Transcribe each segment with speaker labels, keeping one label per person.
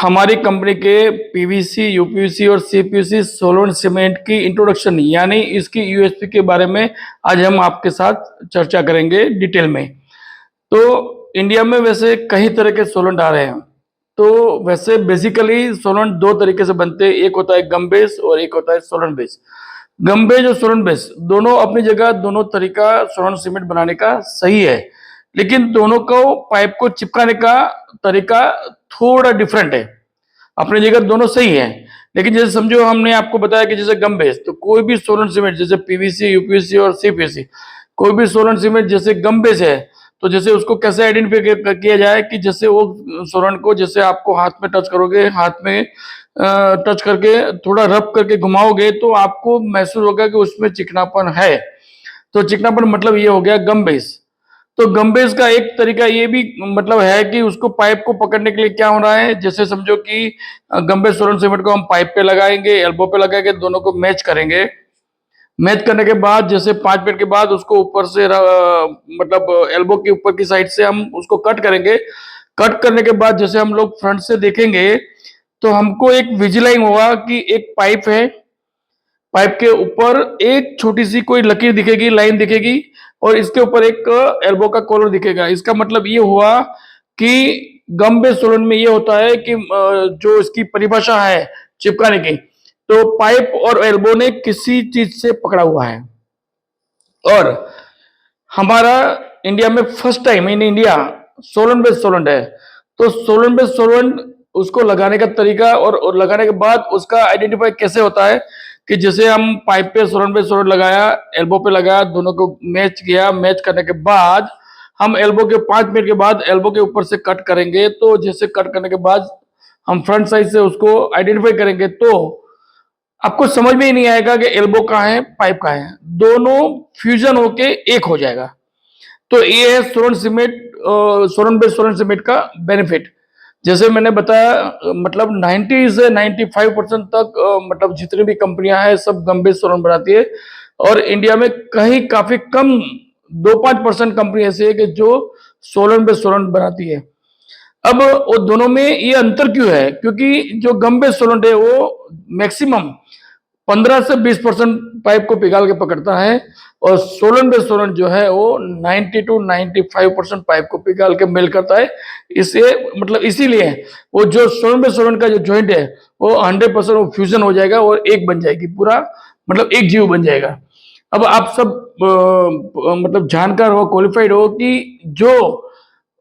Speaker 1: हमारी कंपनी के PVC, UPVC और सीपीवीसी सोलवेंट सीमेंट की इंट्रोडक्शन यानी इसकी यूएसपी के बारे में आज हम आपके साथ चर्चा करेंगे डिटेल में। तो इंडिया में वैसे कई तरह के सोलवेंट आ रहे हैं। तो वैसे बेसिकली सोलवेंट दो तरीके से बनते हैं, एक होता है गम बेस और एक होता है सोलवेंट बेस। गम बेस और सोलवेंट बेस दोनों अपनी जगह, दोनों तरीका सोलवेंट सीमेंट बनाने का सही है, लेकिन दोनों को पाइप को चिपकाने का तरीका थोड़ा डिफरेंट है। अपनी जगह दोनों सही है, लेकिन जैसे समझो हमने आपको बताया कि जैसे गम बेस, तो कोई भी सोलवेंट सीमेंट जैसे पीवीसी, यूपीवीसी और सीपीवीसी, कोई भी सोलवेंट सीमेंट जैसे गम बेस है, तो जैसे उसको कैसे आइडेंटिफाई किया जाए कि जैसे वो सोलवेंट को जैसे आपको हाथ में टच करोगे, हाथ में टच करके थोड़ा रब करके घुमाओगे तो आपको महसूस होगा कि उसमें चिकनापन है। तो चिकनापन मतलब ये हो गया गम बेस। तो गम बेस का एक तरीका ये भी मतलब है कि उसको पाइप को पकड़ने के लिए क्या हो रहा है, जैसे समझो कि गम बेस सोलवेंट सीमेंट को हम पाइप पे लगाएंगे, एल्बो पे लगाएंगे, दोनों को मैच करेंगे। मैच करने के बाद जैसे 5 मिनट के बाद उसको ऊपर से मतलब एल्बो के ऊपर की साइड से हम उसको कट करेंगे। कट करने के बाद जैसे हम लोग फ्रंट से देखेंगे तो हमको एक विजुअलाइज होगा कि एक पाइप है, पाइप के ऊपर एक छोटी सी कोई लकीर दिखेगी, लाइन दिखेगी और इसके ऊपर एक एल्बो का कॉलर दिखेगा। इसका मतलब ये हुआ कि गम बेस सोलन में ये होता है कि जो इसकी परिभाषा है चिपकाने की, तो पाइप और एल्बो ने किसी चीज से पकड़ा हुआ है। और हमारा इंडिया में first time in India Solan base Solan है। तो सोलन बेस सोलन उसको लगाने का तरीका और लगाने के बाद उसका आइडेंटिफाई कैसे होता है कि जैसे हम पाइप पे सोलन बेस सोलन लगाया, एल्बो पे लगाया, दोनों को मैच किया। मैच करने के बाद हम एल्बो के 5 मिनट के बाद एल्बो के ऊपर से कट करेंगे। तो जैसे कट करने के बाद हम फ्रंट साइड से उसको आइडेंटिफाई करेंगे तो आपको समझ में ही नहीं आएगा कि एल्बो कहाँ है, पाइप कहाँ है, दोनों फ्यूजन होके एक हो जाएगा। तो ये है Solan cement, Solan base Solan cement का बेनिफिट। जैसे मैंने बताया मतलब 90 से 95% तक मतलब जितनी भी कंपनियां हैं सब गम बेस सोलन बनाती है, और इंडिया में कहीं काफी कम 2-5% कंपनी ऐसी है कि जो सोलन बेस सोलन बनाती है। अब वो दोनों में ये अंतर क्यों है, क्योंकि जो गम बेस सोलन है वो मैक्सिमम 15 से 20% पाइप को पिघाल के पकड़ता है, और सोलन बेस सोलन जो है वो 90 to 95% पाइप को पिघाल के मेल करता है। इसे मतलब इसीलिए वो जो सोलन बेस सोलन का जो जॉइंट है वो 100% वो फ्यूजन हो जाएगा और एक बन जाएगी, पूरा मतलब एक जीव बन जाएगा। अब आप सब मतलब जानकार हो, क्वालिफाइड हो कि जो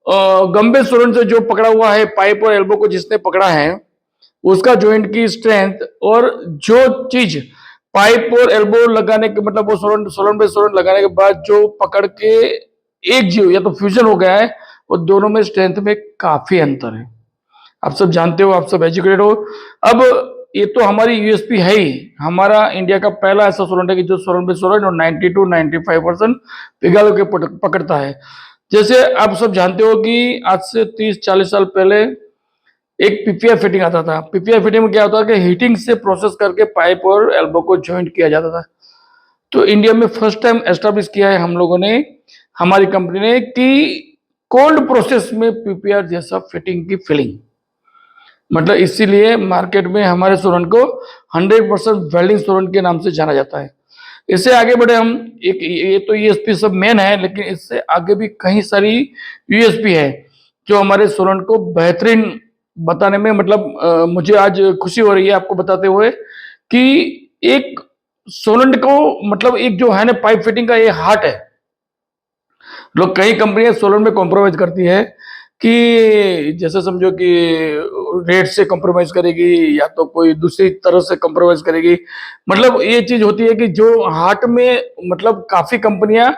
Speaker 1: गम बेस सोलन से जो पकड़ा हुआ है पाइप और एल्बो को जिसने पकड़ा है उसका जॉइंट की स्ट्रेंथ, और जो चीज पाइप और एल्बो लगाने के मतलब वो सोलन सोलन पे सोलन लगाने के बाद जो पकड़ के एक जीव या तो फ्यूजन हो गया है, वो दोनों में स्ट्रेंथ में काफी अंतर है। आप सब जानते हो, आप सब एजुकेटेड हो। अब ये तो हमारी यूएसपी है ही, हमारा इंडिया का पहला ऐसा सोलन है कि जो सोलन पे सोलन और 90 to 95% पिघल के पकड़ता है। जैसे आप सब जानते हो कि आज से 30-40 साल पहले एक पीपीआई फिटिंग आता था। पीपीआई फिटिंग में क्या होता है कि हीटिंग से प्रोसेस करके पाइप और एल्बो को जॉइंट किया जाता था। तो इंडिया में फर्स्ट टाइम एस्टेब्लिश किया है हम लोगों ने, हमारी कंपनी ने, कि कोल्ड प्रोसेस में पीपीआर जैसा फिटिंग की फिलिंग, मतलब इसीलिए मार्केट में हमारे सोलन को 100% वेल्डिंग सोलन के नाम से जाना जाता है। इससे आगे बढ़े हम, एक ये तो यूएसपी सब मेन है, लेकिन इससे आगे भी कई सारी यूएसपी है जो हमारे सोलन को बेहतरीन बताने में मतलब मुझे आज खुशी हो रही है आपको बताते हुए कि एक सोलन को मतलब एक जो है ना पाइप फिटिंग का ये हार्ट है। लोग कई कंपनियां सोलन में कॉम्प्रोमाइज करती है कि जैसे समझो कि रेट से कॉम्प्रोमाइज करेगी या तो कोई दूसरी तरह से कॉम्प्रोमाइज करेगी। मतलब ये चीज होती है कि जो हार्ट में मतलब काफी कंपनियां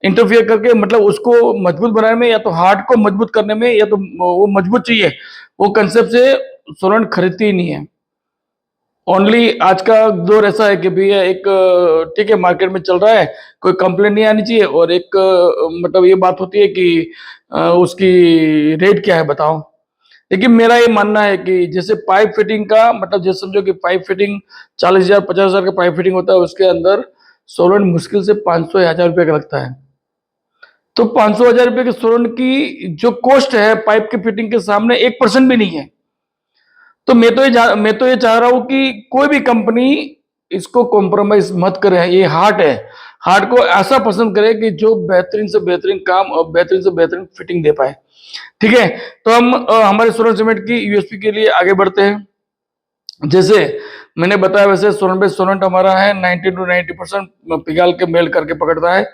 Speaker 1: इंटरफियर करके मतलब उसको मजबूत बनाने में, या तो हार्ट को मजबूत करने में, या तो वो मजबूत चाहिए, वो कंसेप्ट से सोलन खरीदती ही नहीं है। ओनली आज का दौर ऐसा है कि भैया एक ठीक है मार्केट में चल रहा है, कोई कंप्लेंट नहीं आनी चाहिए, और एक मतलब ये बात होती है कि उसकी रेट क्या है बताओ। लेकिन मेरा ये मानना है कि जैसे पाइप फिटिंग का मतलब जैसे समझो कि पाइप फिटिंग 40,000 50,000 का पाइप फिटिंग होता है, उसके अंदर सोलन मुश्किल से 500 या 1,000 रुपये का लगता है। तो 500 1,000 रुपये के सोलन की जो कॉस्ट है पाइप की फिटिंग के सामने 1% भी नहीं है। तो मैं तो ये चाह रहा हूं कि कोई भी कंपनी इसको कॉम्प्रोमाइज मत करे। ये हार्ट है, हार्ट को ऐसा पसंद करे कि जो बेहतरीन से बेहतरीन काम और बेहतरीन से बेहतरीन फिटिंग दे पाए। ठीक है, तो हम हमारे सोलन सीमेंट की यूएसपी के लिए आगे बढ़ते हैं। जैसे मैंने बताया वैसे सोलन बेस सोलंट हमारा है 90 to 90% पिघाल के मेल करके पकड़ता है।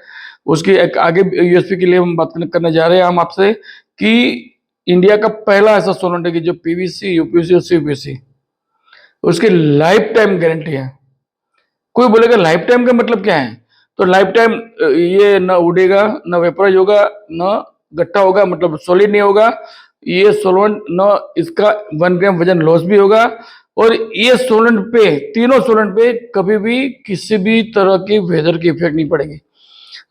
Speaker 1: उसकी एक आगे यूएसपी के लिए हम बात करने जा रहे हैं हम आपसे कि इंडिया का पहला ऐसा सोलंट है कि जो पीवीसी, यूपीवीसी और सीपीवीसी उसकी लाइफ टाइम गारंटी है। कोई बोलेगा लाइफ टाइम का मतलब क्या है? तो लाइफ टाइम ये न उड़ेगा, न वेपराइज होगा, न गट्टा होगा, मतलब सॉलिड नहीं होगा। ये सोलवेंट न इसका 1 ग्राम वजन लॉस भी होगा और ये सोलवेंट पे, तीनों सोलवेंट पे कभी भी किसी भी तरह की वेदर की इफेक्ट नहीं पड़ेगी।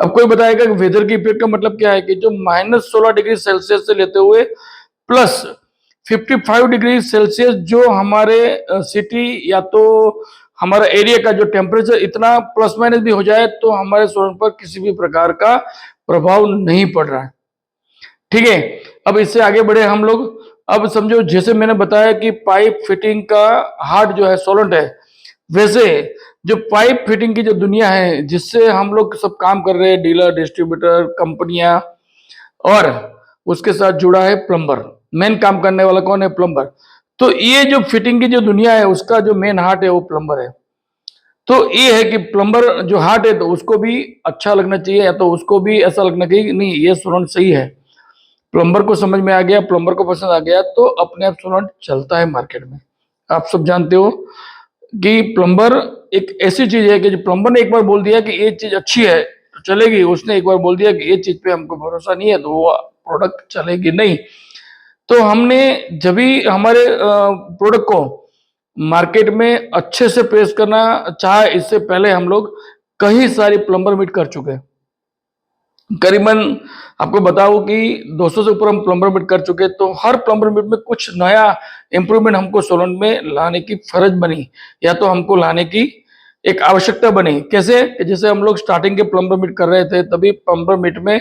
Speaker 1: अब कोई बताएगा कि वेदर की इफेक्ट का मतलब क्या है कि जो -16 डिग्री सेल्सियस से लेते हुए प्लस 55 डिग्री सेल्सियस जो हमारे सिटी या तो हमारा एरिया का जो टेम्परेचर इतना प्लस माइनस भी हो जाए तो हमारे सोलन पर किसी भी प्रकार का प्रभाव नहीं पड़ रहा है। ठीक है, अब इससे आगे बढ़े हम लोग। अब समझो जैसे मैंने बताया कि पाइप फिटिंग का हार्ट जो है सोलंट है, वैसे जो पाइप फिटिंग की जो दुनिया है जिससे हम लोग सब काम कर रहे हैं, डीलर, डिस्ट्रीब्यूटर, कंपनियां, और उसके साथ जुड़ा है प्लम्बर। मेन काम करने वाला कौन है? प्लम्बर। तो ये जो फिटिंग की जो दुनिया है उसका जो मेन हार्ट है वो प्लम्बर है। तो ये है कि प्लम्बर जो हार्ट है तो उसको भी अच्छा लगना चाहिए या तो उसको भी ऐसा लगना चाहिए कि नहीं ये सोलंट सही है। प्लम्बर को समझ में आ गया, प्लम्बर को पसंद आ गया तो अपने आप सोलंट चलता है मार्केट में। आप सब जानते हो कि प्लम्बर एक ऐसी चीज है कि जो प्लम्बर ने एक बार बोल दिया कि ये चीज अच्छी है तो चलेगी, उसने एक बार बोल दिया कि ये चीज पे हमको भरोसा नहीं है तो वो प्रोडक्ट चलेगी नहीं। तो हमने जब भी हमारे प्रोडक्ट को मार्केट में अच्छे से पेश करना चाहे, इससे पहले हम लोग कई सारी प्लम्बर मीट कर चुके हैं। करीबन आपको बताऊं कि 200 से ऊपर हम प्लम्बर मीट कर चुके हैं। तो हर प्लम्बर मीट में कुछ नया इंप्रूवमेंट हमको सोलन में लाने की फर्ज बनी या तो हमको लाने की एक आवश्यकता बनी। कैसे? जैसे हम लोग स्टार्टिंग के प्लम्बर मीट कर रहे थे तभी प्लम्बर मीट में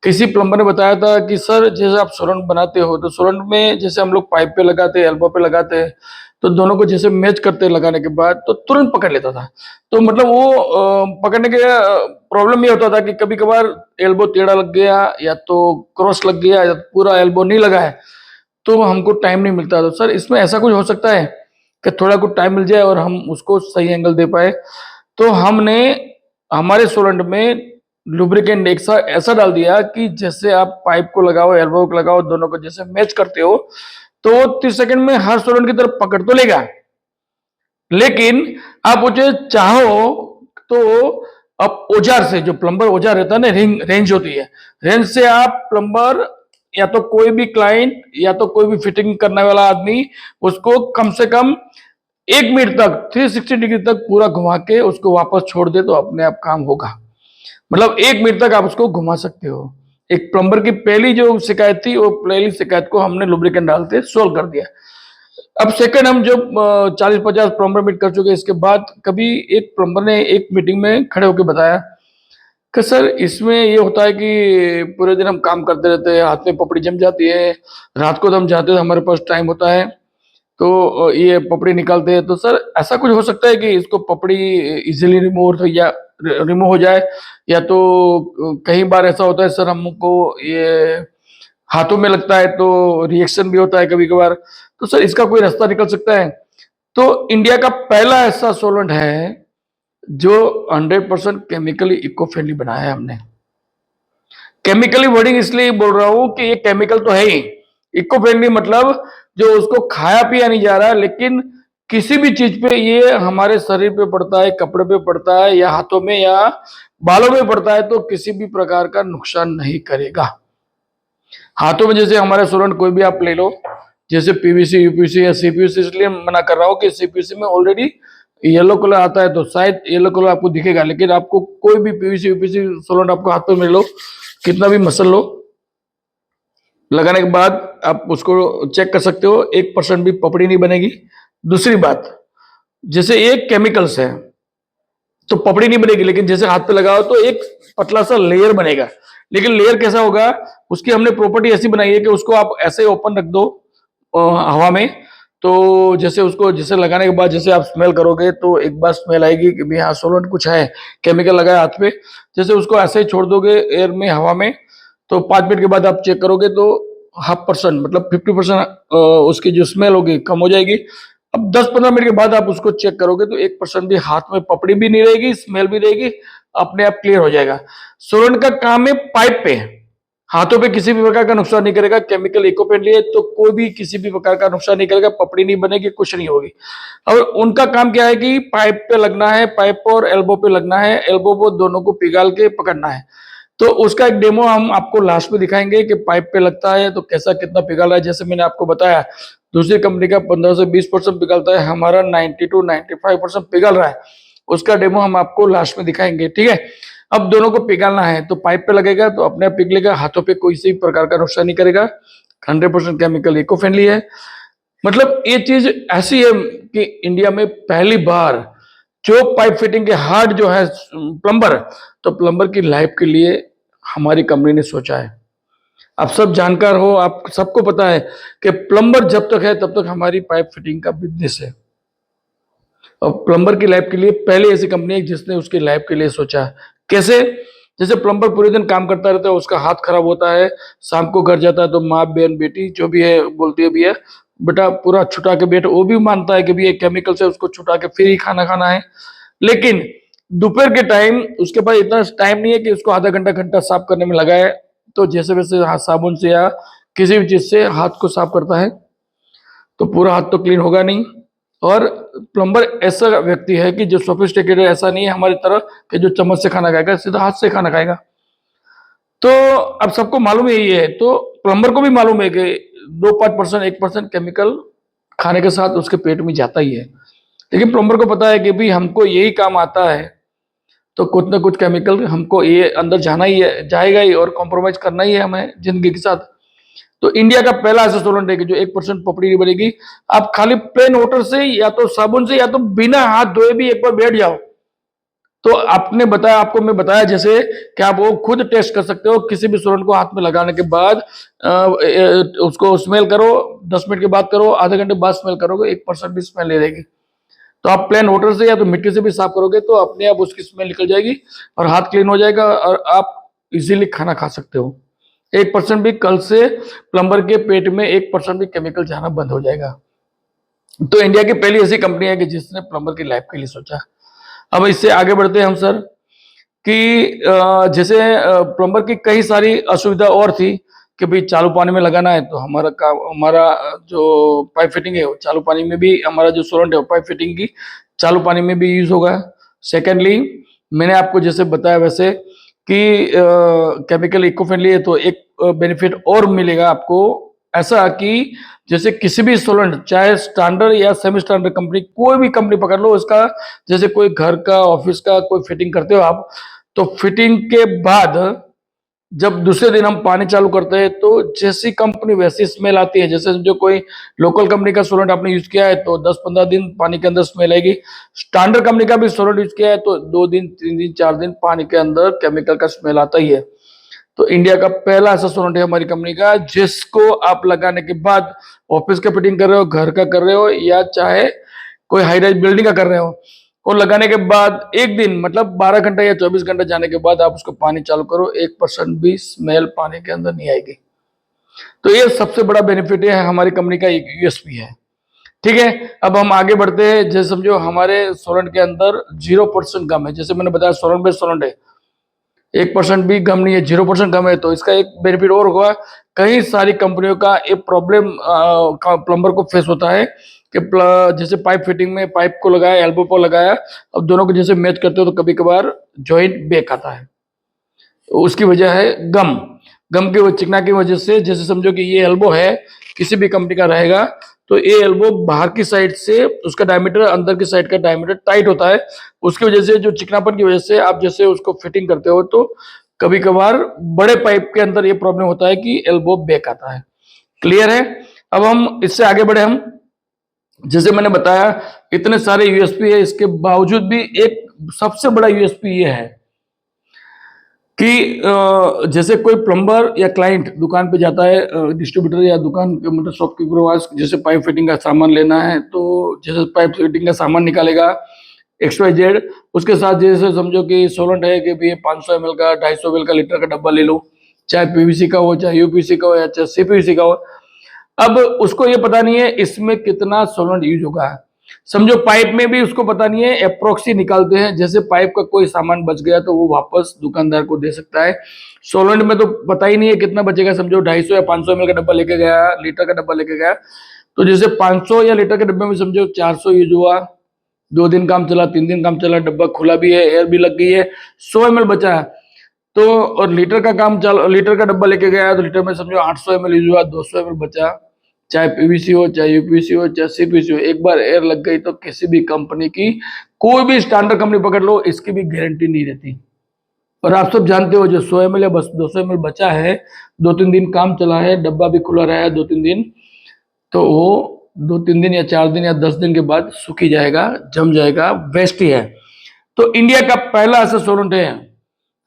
Speaker 1: किसी प्लम्बर ने बताया था कि सर जैसे आप सोलंट बनाते हो तो सोलंट में जैसे हम लोग पाइप पे लगाते हैं, एल्बो पे लगाते हैं, तो दोनों को जैसे मैच करते हैं लगाने के बाद तो तुरंत पकड़ लेता था। तो मतलब वो पकड़ने के प्रॉब्लम ये होता था कि कभी कभार एल्बो टेढ़ा लग गया या तो क्रॉस लग गया या पूरा एल्बो नहीं लगा है तो हमको टाइम नहीं मिलता। तो सर इसमें ऐसा कुछ हो सकता है कि थोड़ा कुछ टाइम मिल जाए और हम उसको सही एंगल दे पाए। तो हमने हमारे सोलंट में लुब्रिकेंट एक ऐसा डाल दिया कि जैसे आप पाइप को लगाओ, एल्बो को लगाओ, दोनों को जैसे मैच करते हो तो 30 सेकंड में हर सोलन की तरफ पकड़ तो लेगा, लेकिन आप उसे चाहो तो अब औजार से, जो प्लम्बर औजार रहता है ना, रेंज होती है, रेंज से आप प्लम्बर या तो कोई भी क्लाइंट या तो कोई भी फिटिंग करने वाला आदमी उसको कम से कम 1 मिनट तक 360 डिग्री तक पूरा घुमा के उसको वापस छोड़ दे तो अपने आप काम होगा। मतलब 1 मिनट तक आप उसको घुमा सकते हो। एक प्लम्बर की पहली जो शिकायत थी वो पहली शिकायत को हमने लुब्रिकेंट डालते सोल्व कर दिया। अब सेकंड हम जब 40-50 प्लम्बर मीट कर चुके इसके बाद कभी एक प्लम्बर ने एक मीटिंग में खड़े होकर बताया कि सर इसमें ये होता है कि पूरे दिन हम काम करते रहते हैं, हाथ में पपड़ी जम जाती है, रात को तो हम जाते हैं हमारे पास टाइम होता है तो ये पपड़ी निकालते हैं। तो सर ऐसा कुछ हो सकता है कि इसको पपड़ी इजीली रिमूव हो जाए या तो कई बार ऐसा होता है सर हमको ये हाथों में लगता है तो रिएक्शन भी होता है कभी कभार, तो सर इसका कोई रास्ता निकल सकता है? तो इंडिया का पहला ऐसा सोलेंट है जो 100% केमिकली इको फ्रेंडली बनाया है हमने। केमिकली वर्डिंग इसलिए बोल रहा हूं कि ये केमिकल तो है ही, इको फ्रेंडली मतलब जो उसको खाया पिया नहीं जा रहा, लेकिन किसी भी चीज पे ये हमारे शरीर पे पड़ता है, कपड़े पे पड़ता है या हाथों में या बालों में पड़ता है तो किसी भी प्रकार का नुकसान नहीं करेगा। हाथों में जैसे हमारे सोलंट कोई भी आप ले लो, जैसे पीवीसी, यूपीसी या सीपीयूसी, इसलिए मना कर रहा हूं कि सीपीयूसी में ऑलरेडी येलो कलर आता है तो शायद येलो कलर आपको दिखेगा, लेकिन आपको कोई भी पीवीसी यूपीसी सोलंट आपको हाथों में लो, कितना भी मसल लो, लगाने के बाद आप उसको चेक कर सकते हो 1% भी पपड़ी नहीं बनेगी। दूसरी बात, जैसे ये केमिकल्स है तो पपड़ी नहीं बनेगी, लेकिन जैसे हाथ पे लगाओ तो एक पतला सा लेयर बनेगा। लेकिन लेयर कैसा होगा, उसकी हमने प्रॉपर्टी ऐसी बनाई है कि उसको आप ऐसे ओपन रख दो हवा में तो जैसे उसको जैसे लगाने के बाद जैसे आप स्मेल करोगे तो एक बार स्मेल आएगी कि भाई हाँ सोलेंट कुछ है, केमिकल लगा है हाथ पे। जैसे उसको ऐसे ही छोड़ दोगे एयर में, हवा में, तो 5 मिनट के बाद आप चेक करोगे तो 0.5% मतलब 50% उसकी जो स्मेल होगी कम हो जाएगी। अब 10-15 मिनट के बाद आप उसको चेक करोगे तो 1% भी हाथ में पपड़ी भी नहीं रहेगी, स्मेल भी रहेगी, अपने आप क्लियर हो जाएगा। सोलेंट का काम है पाइप पे, हाथों पे किसी भी प्रकार का नुकसान नहीं करेगा, केमिकल इको फ्रेंडली है तो कोई भी किसी भी प्रकार का नुकसान नहीं करेगा, पपड़ी नहीं बनेगी, कुछ नहीं होगी। और उनका काम क्या है कि पाइप पे लगना है, पाइप और एल्बो पे लगना है, एल्बो को दोनों को पिघाल के पकड़ना है। तो उसका एक डेमो हम आपको लास्ट में दिखाएंगे कि पाइप पे लगता है तो कैसा कितना पिघल रहा है। जैसे मैंने आपको बताया दूसरी कंपनी का 15 से 20% पिघलता है, हमारा 90 to 95% पिघल रहा है। उसका डेमो हम आपको लास्ट में दिखाएंगे, ठीक है। अब दोनों को पिघालना है तो पाइप पे लगेगा तो अपने आप पिघलेगा, हाथों पे कोई सी प्रकार का नुकसान नहीं करेगा, 100% केमिकल इको फ्रेंडली है। मतलब ये चीज ऐसी है कि इंडिया में पहली बार जो पाइप फिटिंग के हार्ड जो है प्लम्बर, तो प्लम्बर की लाइफ के लिए हमारी कंपनी ने सोचा है। आप सब जानकार हो, आप सबको पता है कि प्लम्बर जब तक है तब तक हमारी पाइप फिटिंग का बिजनेस है। और प्लम्बर की लाइफ के लिए पहले ऐसी कंपनी है जिसने उसकी लाइफ के लिए सोचा। कैसे? जैसे प्लम्बर पूरे दिन काम करता रहता है, उसका हाथ खराब होता है, शाम को घर जाता है तो माँ बहन बेटी जो भी है बोलती है भैया बेटा पूरा छुटा के बैठ, वो भी मानता है कि भैया केमिकल से उसको छुटा के फिर ही खाना खाना है। लेकिन दोपहर के टाइम उसके पास इतना टाइम नहीं है कि उसको आधा घंटा घंटा साफ करने में लगाए, तो जैसे वैसे हाथ साबुन से या किसी भी चीज से हाथ को साफ करता है तो पूरा हाथ तो क्लीन होगा नहीं। और प्लम्बर ऐसा व्यक्ति है कि जो सोफिस्टिकेटेड, ऐसा नहीं है हमारी तरह कि जो चम्मच से खाना खाएगा, सीधा हाथ से खाना खाएगा। तो अब सबको मालूम यही है, तो प्लम्बर को भी मालूम है कि 2-5%, 1% केमिकल खाने के साथ उसके पेट में जाता ही है। लेकिन प्लम्बर को पता है कि भाई हमको यही काम आता है तो कुछ ना कुछ केमिकल हमको ये अंदर जाना ही है, जाएगा ही, और कॉम्प्रोमाइज करना ही है हमें जिंदगी के साथ। तो इंडिया का पहला ऐसा सोलेंट है कि जो 1% पपड़ी नहीं बनेगी। आप खाली प्लेन वाटर से या तो साबुन से या तो बिना हाथ धोए भी एक बार बैठ जाओ तो आपने बताया, आपको मैं बताया जैसे कि आप वो खुद टेस्ट कर सकते हो किसी भी सोलेंट को हाथ में लगाने के बाद। उसको स्मेल करो, 10 मिनट के बाद करो, आधे घंटे बाद स्मेल करोगे, 1% भी स्मेल नहीं रहेगी। तो आप प्लेन वाटर से या तो मिट्टी से भी साफ करोगे तो अपने आप उसकी स्मेल निकल जाएगी और हाथ क्लीन हो जाएगा और आप इजीली खाना खा सकते हो। 1% भी कल से प्लम्बर के पेट में 1% भी केमिकल जाना बंद हो जाएगा। तो इंडिया की पहली ऐसी कंपनी है कि जिसने प्लम्बर की लाइफ के लिए सोचा। अब इससे आगे बढ़ते हैं हम सर कि जैसे प्लम्बर की कई सारी असुविधा और थी कि भाई चालू पानी में लगाना है तो हमारा काम, हमारा जो पाइप फिटिंग है वो चालू पानी में भी, हमारा जो सोलेंट है वो पाइप फिटिंग की चालू पानी में भी यूज होगा। सेकेंडली मैंने आपको जैसे बताया वैसे कि केमिकल इको फ्रेंडली है तो एक बेनिफिट और मिलेगा आपको, ऐसा कि जैसे किसी भी सोलेंट चाहे स्टैंडर्ड या सेमी स्टैंडर्ड कंपनी, कोई भी कंपनी पकड़ लो इसका, जैसे कोई घर का ऑफिस का कोई फिटिंग करते हो आप, तो फिटिंग के बाद जब दूसरे दिन हम पानी चालू करते हैं तो जैसी कंपनी वैसी स्मेल आती है। जैसे जो कोई लोकल कंपनी का सोलेंट आपने यूज किया है तो 10-15 दिन पानी के अंदर स्मेल आएगी, स्टैंडर्ड कंपनी का भी सोलेंट यूज किया है तो 2 दिन 3 दिन 4 दिन पानी के अंदर केमिकल का स्मेल आता ही है। तो इंडिया का पहला ऐसा सोलेंट है हमारी कंपनी का जिसको आप लगाने के बाद ऑफिस का फिटिंग कर रहे हो, घर का कर रहे हो या चाहे कोई हाई राइज बिल्डिंग का कर रहे हो, और लगाने के बाद एक दिन मतलब 12 घंटा या 24 घंटा जाने के बाद आप उसको पानी चालू करो, 1% भी स्मेल पानी के अंदर नहीं आएगी। तो ये सबसे बड़ा बेनिफिट है, हमारी कंपनी का एक यूएसपी है। ठीक है, अब हम आगे बढ़ते हैं। जैसे समझो हमारे सोलेंट के अंदर 0% गम है, जैसे मैंने बताया सोलेंट बेस्ड सोलेंट है, 1% भी गम नहीं है, 0% गम है। तो इसका एक बेनिफिट और हुआ, कई सारी कंपनियों का एक प्रॉब्लम प्लम्बर को फेस होता है कि जैसे पाइप फिटिंग में पाइप को लगाया, एल्बो को लगाया, अब दोनों को जैसे मैच करते हो तो कभी कभार जॉइंट बेक आता है। तो उसकी वजह है गम, गम की चिकना की वजह से। जैसे समझो कि ये एल्बो है, किसी भी कंपनी का रहेगा तो ये एल्बो बाहर की साइड से उसका डायमीटर, अंदर की साइड का डायमीटर टाइट होता है, उसकी वजह से जो चिकनापन की वजह से आप जैसे उसको फिटिंग करते हो तो कभी कभार बड़े पाइप के अंदर ये प्रॉब्लम होता है कि एल्बो बेक आता है। क्लियर है? अब हम इससे आगे बढ़े। हम जैसे मैंने बताया इतने सारे यूएसपी है, इसके बावजूद भी एक सबसे बड़ा यूएसपी ये है कि जैसे कोई प्लम्बर या क्लाइंट दुकान पे जाता है, डिस्ट्रीब्यूटर या दुकान मतलब शॉपकीपर के पास, जैसे पाइप फिटिंग का सामान लेना है, तो जैसे पाइप फिटिंग का सामान निकालेगा XYZ, उसके साथ जैसे समझो कि सोलंट है कि भैया 500 ml का 250 ml का लीटर का डब्बा ले लो, चाहे PVC का हो, चाहे UPVC का हो, या चाहे CPVC का हो। अब उसको ये पता नहीं है इसमें कितना सोलंट यूज होगा। समझो पाइप में भी उसको पता नहीं है, अप्रोक्सी निकालते हैं, जैसे पाइप का कोई सामान बच गया तो वो वापस दुकानदार को दे सकता है। सोलंट में तो पता ही नहीं है कितना बचेगा। समझो 250 या 500 ml का डब्बा लेके गया, लीटर का डब्बा लेके गया, तो जैसे 500 या लीटर के डब्बे में समझो 400 यूज हुआ, 2 दिन काम चला, 3 दिन काम चला, डब्बा खुला भी है, एयर भी लग गई है, 100 ml बचा है। तो और लीटर का काम चल, लीटर का डब्बा लेके गया तो लीटर में समझो 800 ml यूज हुआ, 200 ml बचा। चाहे PVC हो, चाहे UPVC हो, चाहे CPVC हो, एक बार एयर लग गई तो किसी भी कंपनी की, कोई भी स्टैंडर्ड कंपनी पकड़ लो, इसकी भी गारंटी नहीं रहती। और आप सब जानते हो जो 100 ml या बस 200 ml बचा है, 2-3 दिन काम चला है, डब्बा भी खुला रहा है 2-3 दिन, तो वो 2-3 दिन या 4 दिन या 10 दिन के बाद सूख ही जाएगा, जम जाएगा, वेस्ट ही है। तो इंडिया का पहला ऐसा सोलंट है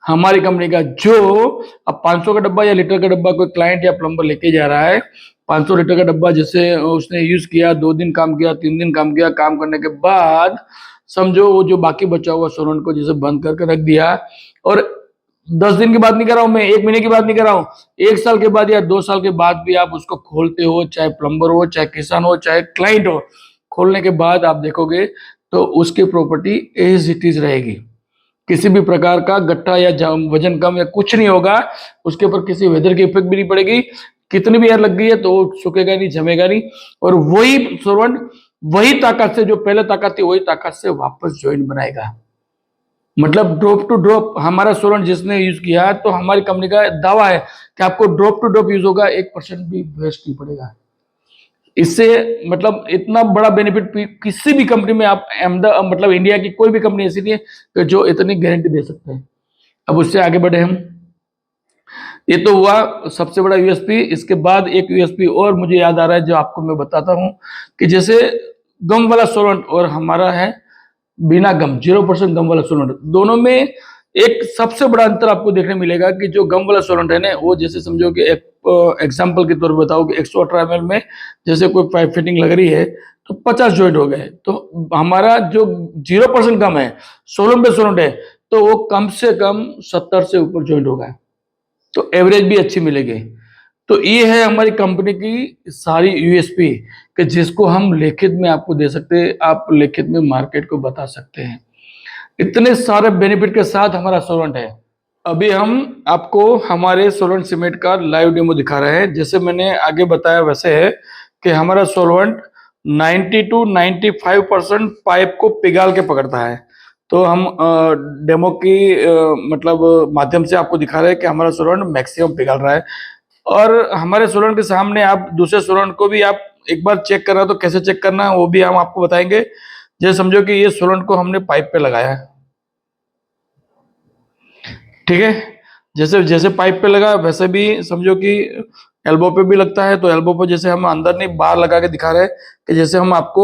Speaker 1: हमारी कंपनी का, जो अब 500 का डब्बा या लीटर का डब्बा कोई क्लाइंट या प्लम्बर लेके जा रहा है, 500 लीटर का डब्बा जैसे उसने यूज किया, 2 दिन काम किया, 3 दिन काम किया, काम करने के बाद समझो वो जो बाकी बचा हुआ सोलंट को जैसे बंद करके रख दिया, और 10 दिन की बात नहीं कर रहा हूं मैं, 1 महीने की बात नहीं कर रहा हूं, 1 साल के बाद या 2 साल के बाद भी आप उसको खोलते हो, चाहे प्लम्बर हो, चाहे किसान हो, चाहे क्लाइंट हो, खोलने के बाद आप देखोगे तो उसकी प्रॉपर्टी एज इट इज रहेगी। किसी भी प्रकार का गट्टा या वजन कम या कुछ नहीं होगा, उसके ऊपर किसी वेदर की इफेक्ट भी नहीं पड़ेगी, कितनी भी एयर लग गई है तो सूखेगा नहीं, जमेगा नहीं, और वही सोलंट वही ताकत से, जो पहले ताकत थी वही ताकत से वापस जॉइंट बनाएगा। मतलब ड्रॉप टू ड्रॉप हमारा सोलंट जिसने यूज किया, तो हमारी कंपनी का दावा है कि आपको ड्रॉप टू ड्रॉप यूज होगा, 1% भी वेस्ट नहीं पड़ेगा। इससे मतलब इतना बड़ा बेनिफिट किसी भी कंपनी में आप मतलब इंडिया की कोई भी कंपनी ऐसी नहीं है कि जो इतनी गारंटी दे सकते हैं। अब उससे आगे बढ़े हम, ये तो हुआ सबसे बड़ा यूएसपी। इसके बाद एक यूएसपी और मुझे याद आ रहा है जो आपको मैं बताता हूं, कि जैसे गम वाला सोलंट और हमारा है बिना गम 0% गम वाला सोलंट, दोनों में एक सबसे बड़ा अंतर आपको देखने मिलेगा कि जो गम वाला सोलंट है ना, वो जैसे समझो कि एक एग्जांपल के तौर पर बताओ कि 118 ml में जैसे कोई पाइप फिटिंग लग रही है तो 50 जॉइंट हो गए, तो हमारा जो 0% गम है, 16 पे सोलंट है, तो वो कम से कम 70 से ऊपर जॉइंट होगा, तो एवरेज भी अच्छी मिलेगी। तो ये है हमारी कंपनी की सारी यूएसपी, कि जिसको हम लिखित में आपको दे सकते हैं, आप लिखित में मार्केट को बता सकते हैं। इतने सारे बेनिफिट के साथ हमारा सोलंट है। अभी हम आपको हमारे सोलंट सीमेंट का लाइव डेमो दिखा रहे हैं। जैसे मैंने आगे बताया वैसे है कि हमारा सोलवेंट 90 to 95% पाइप को पिघाल के पकड़ता है। तो हम डेमो की मतलब माध्यम से आपको दिखा रहे हैं कि हमारा सोलवेंट मैक्सिमम पिघाल रहा है। और हमारे सोलवेंट के सामने आप दूसरे सोलवेंट को भी आप एक बार चेक करना, तो कैसे चेक करना है वो भी हम आपको बताएंगे। जैसे समझो कि ये सोलवेंट को हमने पाइप पे लगाया है, ठीक है। जैसे जैसे पाइप पे लगा वैसे भी समझो कि एल्बो पे भी लगता है। तो एल्बो पे जैसे हम अंदर नहीं बाहर लगा के दिखा रहे हैं, कि जैसे हम आपको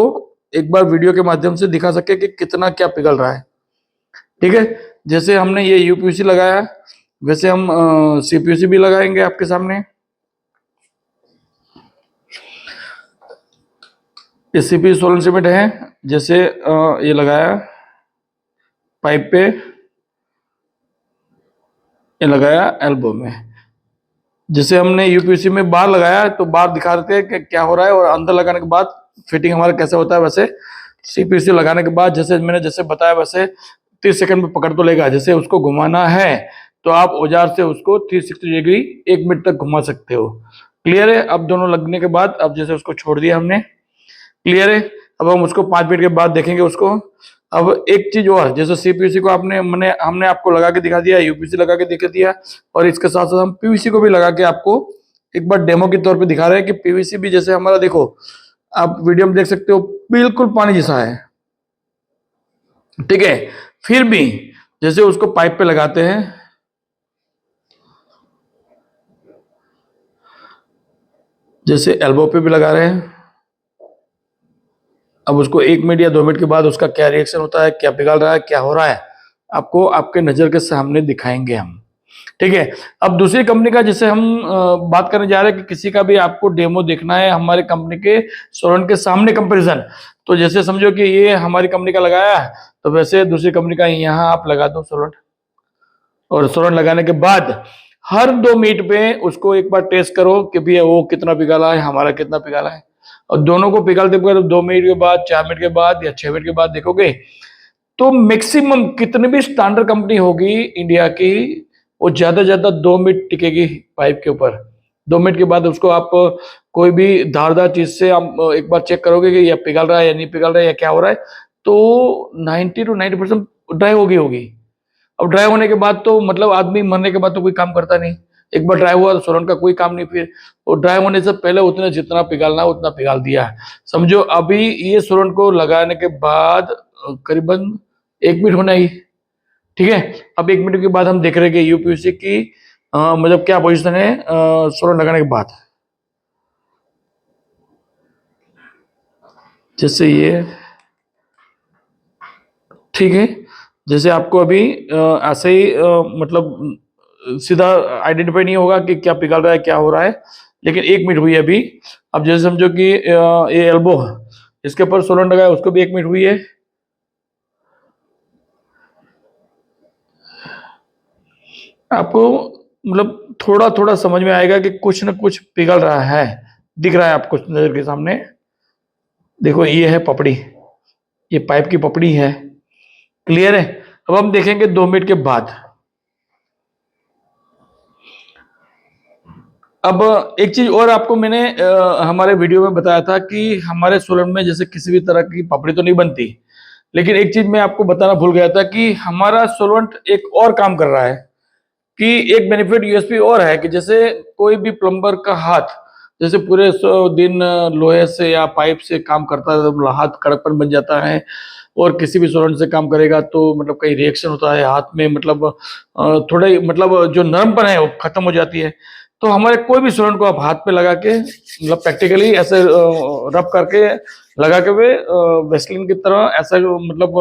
Speaker 1: एक बार वीडियो के माध्यम से दिखा सके कि कितना क्या पिघल रहा है, ठीक है। जैसे हमने ये यूपीयूसी लगाया, वैसे हम सीपीयूसी भी लगाएंगे आपके सामने। ये सीपीयू सोलन सीमेंट है, जैसे ये लगाया पाइप पे, ये लगाया एल्बो में। जैसे हमने यूपीसी में बाहर लगाया तो बाहर दिखा देते हैं कि क्या हो रहा है, और अंदर लगाने के बाद फिटिंग हमारा कैसे होता है। वैसे सीपीसी लगाने के बाद जैसे मैंने जैसे बताया वैसे 30 सेकंड में पकड़ तो लेगा। जैसे उसको घुमाना है तो आप औजार से उसको 360 डिग्री 1 मिनट तक घुमा सकते हो। क्लियर है। अब दोनों लगने के बाद अब जैसे उसको छोड़ दिया हमने, क्लियर है। अब हम उसको 5 मिनट के बाद देखेंगे उसको। अब एक चीज और, जैसे सीपीयूसी को हमने आपको लगा के दिखा दिया, यूपीसी लगा के दिखा दिया, और इसके साथ साथ हम पीवीसी को भी लगा के आपको एक बार डेमो के तौर पे दिखा रहे हैं कि पीवीसी भी जैसे हमारा देखो, आप वीडियो में देख सकते हो बिल्कुल पानी जैसा है, ठीक है। फिर भी जैसे उसको पाइप पे लगाते हैं, जैसे एल्बो पे भी लगा रहे हैं, अब उसको 1 मिनट या 2 मिनट के बाद उसका क्या रिएक्शन होता है, क्या पिघल रहा है, क्या हो रहा है, आपको आपके नजर के सामने दिखाएंगे हम। ठीक है। अब दूसरी कंपनी का जैसे हम बात करने जा रहे हैं कि किसी का भी आपको डेमो देखना है हमारे कंपनी के सोलन के सामने कंपैरिजन, तो जैसे समझो कि ये हमारी कंपनी का लगाया है, तो वैसे दूसरी कंपनी का यहाँ आप लगा दो सोलन, और सोलन लगाने के बाद हर 2 मिनट पे उसको एक बार टेस्ट करो कि भैया वो कितना पिघला है, हमारा कितना पिघला है, और दोनों को पिघालते पिघालते 2 मिनट के बाद, 4 मिनट के बाद या 6 मिनट के बाद देखोगे तो मैक्सिमम कितनी भी स्टैंडर्ड कंपनी होगी इंडिया की, वो ज्यादा 2 मिनट टिकेगी पाइप के ऊपर। 2 मिनट के बाद उसको आप कोई भी धारदार चीज से आप एक बार चेक करोगे कि यह पिघल रहा है या नहीं पिघल रहा है या क्या हो रहा है, तो 90 to 90% ड्राई होगी। अब ड्राई होने के बाद तो मतलब आदमी मरने के बाद तो कोई काम करता नहीं, एक बार ड्राई हुआ तो सोलन का कोई काम नहीं, फिर वो ड्राई होने से पहले उतने जितना पिघालना है उतना पिघाल दिया है। समझो अभी ये सोलन को लगाने के बाद करीबन 1 मिनट होना ही, ठीक है। अब 1 मिनट के बाद हम देख रहे हैं कि यूपीएससी की मतलब क्या पोजीशन है सोलन लगाने के बाद। जैसे ये ठीक है, जैसे आपको अभी ऐसे ही मतलब सीधा आइडेंटिफाई नहीं होगा कि क्या पिघल रहा है क्या हो रहा है, लेकिन 1 मिनट हुई है अभी। अब जैसे समझो कि ये एल्बो इसके ऊपर सोलन लगाया, उसको भी 1 मिनट हुई है। आपको मतलब थोड़ा थोड़ा समझ में आएगा कि कुछ ना कुछ पिघल रहा है, दिख रहा है आपको नजर के सामने। देखो ये है पपड़ी, ये पाइप की पपड़ी है, क्लियर है। अब हम देखेंगे 2 मिनट के बाद। अब एक चीज और आपको मैंने हमारे वीडियो में बताया था कि हमारे सोलन में जैसे किसी भी तरह की पपड़ी तो नहीं बनती, लेकिन एक चीज मैं आपको बताना भूल गया था कि हमारा सोलवेंट एक और काम कर रहा है, कि एक बेनिफिट यूएसपी और है कि जैसे कोई भी प्लम्बर का हाथ जैसे पूरे दिन लोहे से या पाइप से काम करता है तो हाथ कड़कपन बन जाता है, और किसी भी सोलन से काम करेगा तो मतलब कई रिएक्शन होता है हाथ में, मतलब थोड़े मतलब जो नरमपन है वो खत्म हो जाती है। तो हमारे कोई भी सोलन को आप हाथ पे लगा के मतलब प्रैक्टिकली ऐसे रब करके लगा के वे वेस्लिन की तरह ऐसा मतलब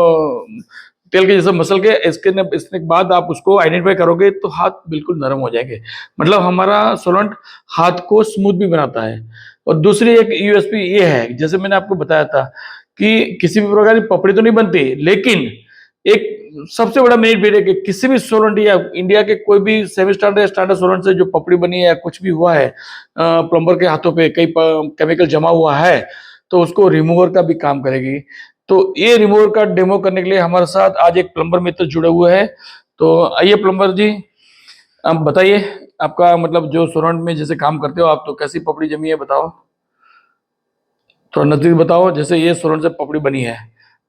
Speaker 1: तेल के जैसे मसल के इसके बाद आप उसको आइडेंटिफाई करोगे तो हाथ बिल्कुल नरम हो जाएंगे। मतलब हमारा सोलवेंट हाथ को स्मूथ भी बनाता है। और दूसरी एक यूएसपी ये है, जैसे मैंने आपको बताया था कि किसी भी प्रकार की पपड़ी तो नहीं बनती, लेकिन एक सबसे बड़ा मेरिट है कि किसी भी सोलवेंट या इंडिया के कोई भी सेमी स्टैंडर्ड या स्टैंडर्ड सोलवेंट से जो पपड़ी बनी है या कुछ भी हुआ है प्लम्बर के हाथों पे कई केमिकल जमा हुआ है, तो उसको रिमूवर का भी काम करेगी। तो ये रिमूवर का डेमो करने के लिए हमारे साथ आज एक प्लम्बर मित्र जुड़े हुए हैं। तो आइए प्लम्बर जी, आप बताइए आपका मतलब जो सोलवेंट में जैसे काम करते हो आप, तो कैसी पपड़ी जमी है बताओ, थोड़ा नजदीक बताओ। जैसे ये सोलन से पपड़ी बनी है,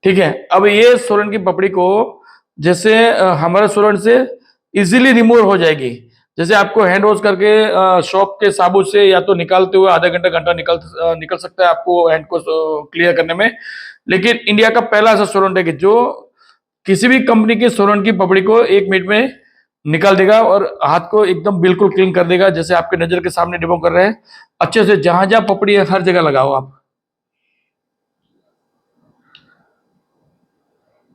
Speaker 1: ठीक है। अब ये सोलन की पपड़ी को जैसे हमारे सोलन से इजीली रिमूव हो जाएगी। जैसे आपको हैंड वॉश करके शॉप के साबुन से या तो निकालते हुए आधा घंटा घंटा निकल सकता है आपको हैंड को क्लियर करने में, लेकिन इंडिया का पहला ऐसा सोलन है कि जो किसी भी कंपनी के सोलन की पपड़ी को 1 मिनट में निकाल देगा और हाथ को एकदम बिल्कुल क्लीन कर देगा। जैसे आपके नजर के सामने डेमो कर रहे हैं, अच्छे से जहां जहां पपड़ी है हर जगह लगाओ आप,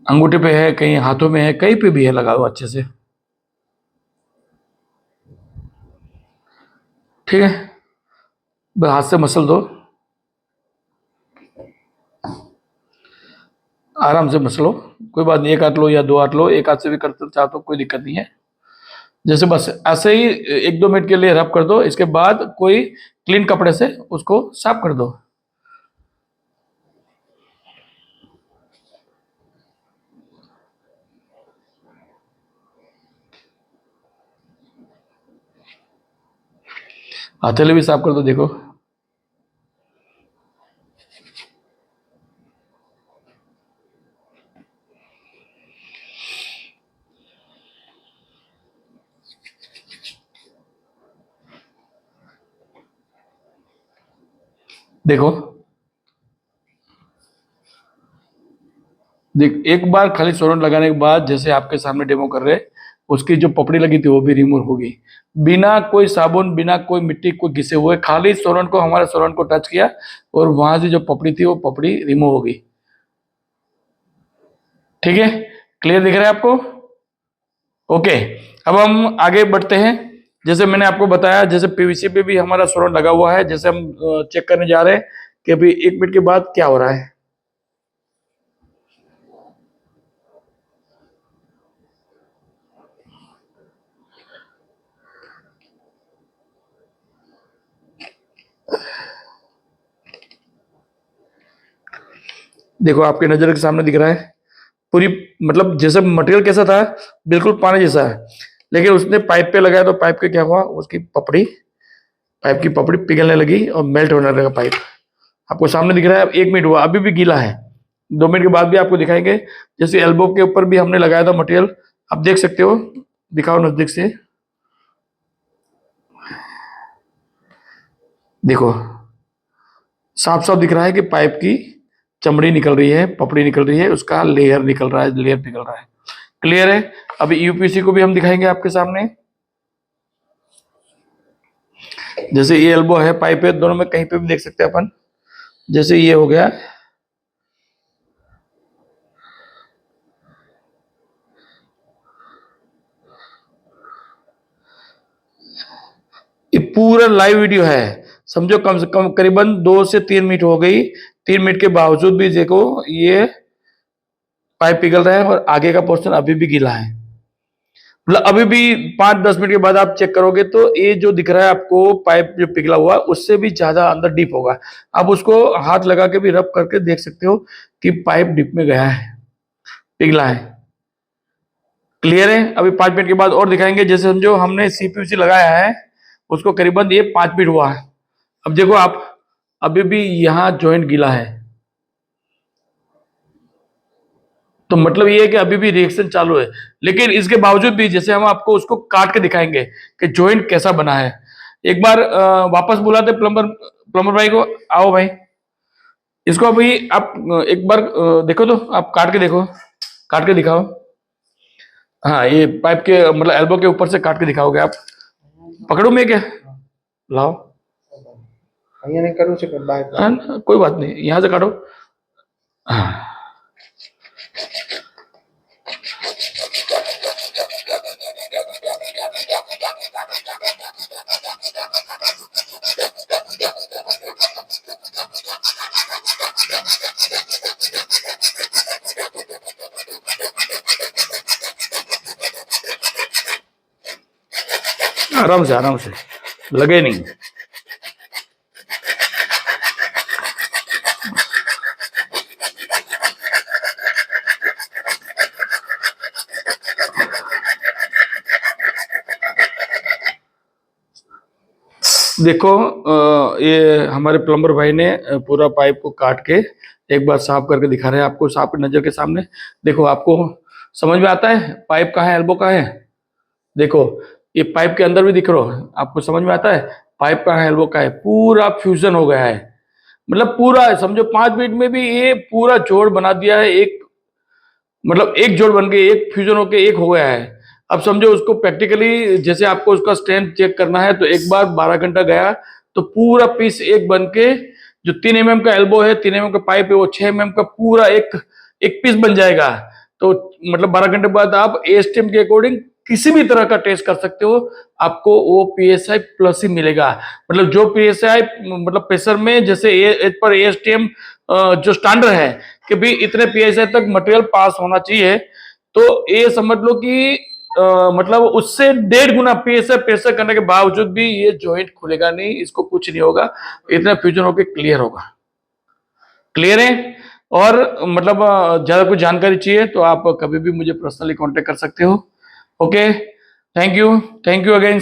Speaker 1: अंगूठे पे है, कहीं हाथों में है, कहीं पे भी है, लगाओ अच्छे से, ठीक है। बस हाथ से मसल दो, आराम से मसलो, कोई बात नहीं, एक हाथ लो या 2 हाथ लो, एक हाथ से भी करते चाहो तो कोई दिक्कत नहीं है। जैसे बस ऐसे ही 1-2 मिनट के लिए रब कर दो, इसके बाद कोई क्लीन कपड़े से उसको साफ कर दो। हथेली भी साफ कर दो, देखो देखो देख, एक बार खाली सोलन लगाने के बाद जैसे आपके सामने डेमो कर रहे, उसकी जो पपड़ी लगी थी वो भी रिमूव होगी, बिना कोई साबुन, बिना कोई मिट्टी को घिसे हुए, खाली सोलन को, हमारे सोलन को टच किया और वहां से जो पपड़ी थी वो पपड़ी रिमूव होगी, ठीक है। क्लियर दिख रहा है आपको? ओके, अब हम आगे बढ़ते हैं। जैसे मैंने आपको बताया, जैसे पीवीसी पे भी हमारा सोलन लगा हुआ है। जैसे हम चेक करने जा रहे हैं कि अभी 1 मिनट के बाद क्या हो रहा है। देखो आपके नजर के सामने दिख रहा है पूरी, मतलब जैसे मटेरियल कैसा था, बिल्कुल पानी जैसा है, लेकिन उसने पाइप पे लगाया तो पाइप के क्या हुआ, उसकी पपड़ी, पाइप की पपड़ी पिघलने लगी और मेल्ट होने लगा पाइप। आपको सामने दिख रहा है। अब 1 मिनट हुआ, अभी भी गीला है। 2 मिनट के बाद भी आपको दिखाएंगे। जैसे एल्बो के ऊपर भी हमने लगाया था मटेरियल, आप देख सकते हो, दिखाओ नजदीक से, देखो साफ साफ दिख रहा है कि पाइप की चमड़ी निकल रही है, पपड़ी निकल रही है, उसका लेयर निकल रहा है, लेयर पिघल रहा है। क्लियर है। अभी यूपीसी को भी हम दिखाएंगे आपके सामने। जैसे ये एल्बो है, पाइप है, दोनों में कहीं पे भी देख सकते हैं अपन। जैसे ये हो गया, ये पूरा लाइव वीडियो है, समझो कम से कम करीबन 2 से 3 मिनट हो गई। 3 मिनट के बावजूद भी देखो ये पाइप पिघल रहा है और आगे का पोर्शन अभी भी गीला है। मतलब अभी भी 5-10 मिनट के बाद आप चेक करोगे तो ये जो दिख रहा है आपको पाइप जो पिघला हुआ, उससे भी ज्यादा अंदर डीप होगा। आप उसको हाथ लगा के भी रब करके देख सकते हो कि पाइप डीप में गया है, पिघला है। क्लियर है। अभी 5 मिनट के बाद और दिखाएंगे। जैसे समझो हमने सीपीयूसी लगाया है, उसको करीबन ये 5 मिनट हुआ है। अब देखो आप, अभी भी यहाँ जॉइंट गीला है, तो मतलब ये है कि अभी भी रिएक्शन चालू है। लेकिन इसके बावजूद भी जैसे हम आपको उसको काट के दिखाएंगे कि जॉइंट कैसा बना है। एक बार वापस बुलाते प्लम्बर, प्लम्बर भाई को, आओ भाई, इसको अभी आप एक बार देखो तो, आप काट के देखो, काट के दिखाओ। हाँ, ये पाइप के मतलब एल्बो के ऊपर से काट के दिखाओगे आप। पकड़ो मैं क्या, लाओ।
Speaker 2: नहीं करूँ से
Speaker 1: हाँ, कोई बात नहीं, यहाँ से काटो। हाँ, आराम से लगे नहीं। देखो ये हमारे प्लम्बर भाई ने पूरा पाइप को काट के एक बार साफ करके दिखा रहे हैं आपको, साफ नजर के सामने। देखो आपको समझ में आता है पाइप कहाँ है, एल्बो कहाँ है। देखो ये पाइप के अंदर भी दिख रहा है, आपको समझ में आता है पाइप कहाँ है, एल्बो कहाँ है। पूरा फ्यूजन हो गया है, मतलब पूरा समझो 5 मिनट में भी ये पूरा जोड़ बना दिया है। एक मतलब एक जोड़ बन के, एक फ्यूजन होके एक हो गया है। अब समझो उसको प्रैक्टिकली जैसे आपको उसका स्ट्रेंथ चेक करना है तो एक बार 12 घंटा गया तो पूरा पीस एक बन के, जो 3 mm का एल्बो है, 3 mm का पाइप है, वो 6 mm का पूरा एक एक पीस बन जाएगा। तो मतलब 12 घंटे बाद आप एएसटीएम के अकॉर्डिंग किसी भी तरह का टेस्ट कर सकते हो, आपको वो पीएसआई प्लस ही मिलेगा। मतलब जो पीएसआई मतलब प्रेशर में जैसे एज पर एएसटीएम जो स्टैंडर्ड है कि भी इतने पीएसआई तक मटेरियल पास होना चाहिए, तो ये समझ लो कि मतलब उससे 1.5 गुना पीएसआई प्रेशर करने के बावजूद भी ये जॉइंट खुलेगा नहीं, इसको कुछ नहीं होगा, इतना फ्यूजन होकर क्लियर होगा। क्लियर है। और मतलब ज्यादा कुछ जानकारी चाहिए तो आप कभी भी मुझे पर्सनली कांटेक्ट कर सकते हो। Okay, thank you again.